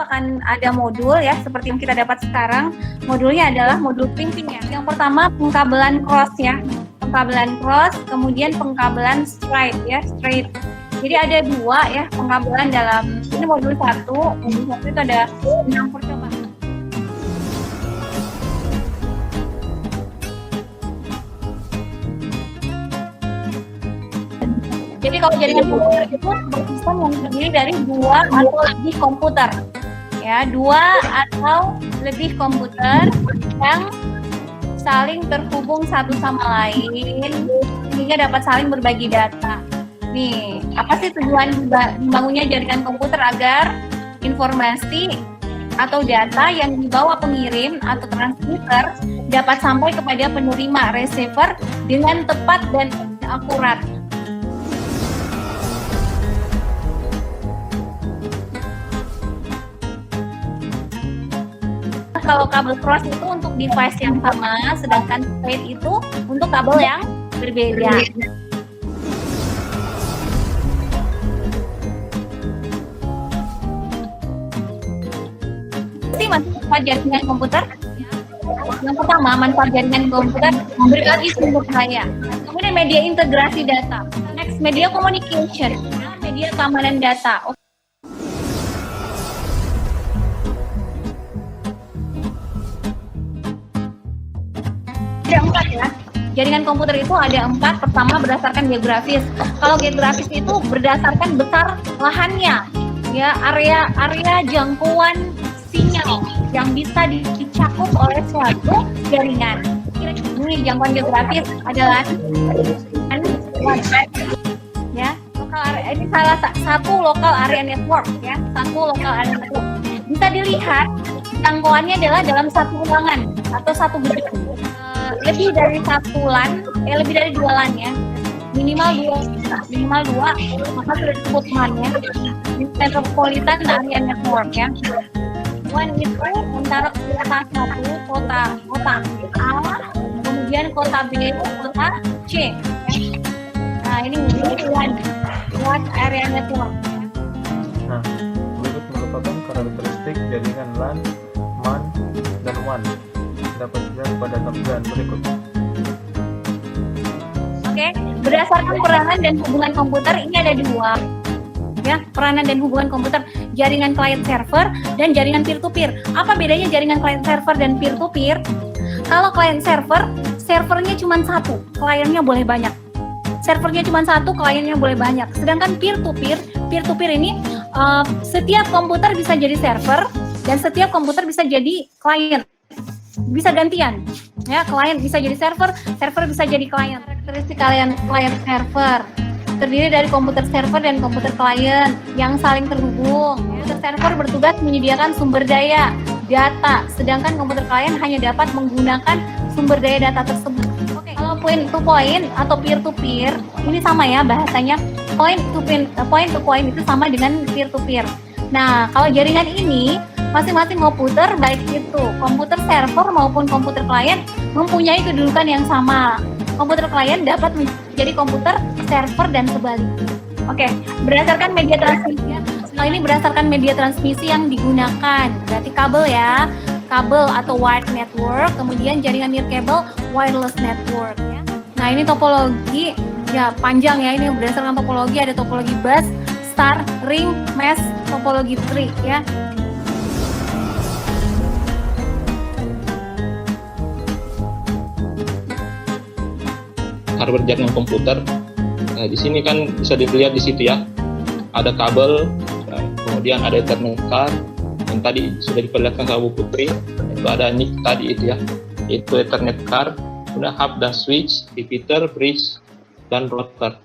akan ada modul ya, seperti yang kita dapat sekarang. Modulnya adalah modul pimpin ya. Yang pertama pengkabelan cross ya, pengkabelan cross, kemudian pengkabelan straight ya, straight. Jadi ada dua ya pengkabelan dalam ini modul 1. Modul 1 itu ada 6 percobaan. Jadi kalau jaringan komputer itu sistem yang terdiri dari 2 atau lebih komputer, ya 2 atau lebih komputer yang saling terhubung satu sama lain sehingga dapat saling berbagi data. Nih, apa sih tujuan dibangunnya jaringan komputer? Agar informasi atau data yang dibawa pengirim atau transmitter dapat sampai kepada penerima receiver dengan tepat dan akurat. Kalau kabel cross itu untuk device yang sama, sedangkan straight itu untuk kabel yang berbeda. Manfaat jaringan komputer. Yang pertama, manfaat jaringan komputer berbagi sumber daya. Kemudian media integrasi data. Next, media communication, media keamanan data. Ada 4 ya. Jaringan komputer itu ada 4. Pertama berdasarkan geografis. Kalau geografis itu berdasarkan besar lahannya, ya area jangkauan sinyal yang bisa dicakup oleh suatu jaringan. Ini jangkauan geografis adalah ya lokal area, ini salah satu lokal area network ya, satu lokal area network. Bisa dilihat jangkauannya adalah dalam satu ruangan atau satu gedung. Lebih dari 1 LAN, lebih dari 2 LAN ya, minimal 2, maka sudah disebut MAN ya, Metropolitan Area Network ya. WAN itu antara kota 1, kota A, kemudian kota B, kota C. Nah ini WAN Area Network. Nah, berikut merupakan karakteristik jaringan LAN, MAN, dan WAN. Dapat dilihat pada tampilan berikut. Oke, berdasarkan peranan dan hubungan komputer ini ada 2 ya, peranan dan hubungan komputer, jaringan client server dan jaringan peer to peer. Apa bedanya jaringan client server dan peer to peer? Kalau client server, servernya cuma 1, kliennya boleh banyak. Servernya cuma 1, kliennya boleh banyak. Sedangkan peer to peer ini setiap komputer bisa jadi server dan setiap komputer bisa jadi klien. Bisa gantian ya, klien bisa jadi server bisa jadi klien. Karakteristik client server terdiri dari komputer server dan komputer klien yang saling terhubung. Komputer server bertugas menyediakan sumber daya data, sedangkan komputer klien hanya dapat menggunakan sumber daya data tersebut. Oke, kalau point to point atau peer to peer ini sama ya bahasanya, point to point itu sama dengan peer to peer. Nah, kalau jaringan ini masing-masing komputer, baik itu komputer server maupun komputer klien, mempunyai kedudukan yang sama. Komputer klien dapat menjadi komputer server dan sebaliknya. Oke, berdasarkan media transmisi. Nah, ini berdasarkan media transmisi yang digunakan. Berarti kabel ya, kabel atau wired network, kemudian jaringan nirkabel wireless network ya. Nah, ini topologi ya panjang ya, ini berdasarkan topologi, ada topologi bus, star, ring, mesh, topologi tree ya. Hardware jaringan komputer. Nah, di sini kan bisa dilihat di situ ya, ada kabel, kemudian ada Ethernet card yang tadi sudah diperlihatkan sama Bu Putri, itu ada NIC tadi itu ya, itu Ethernet card, kemudian hub dan switch, repeater, bridge, dan router.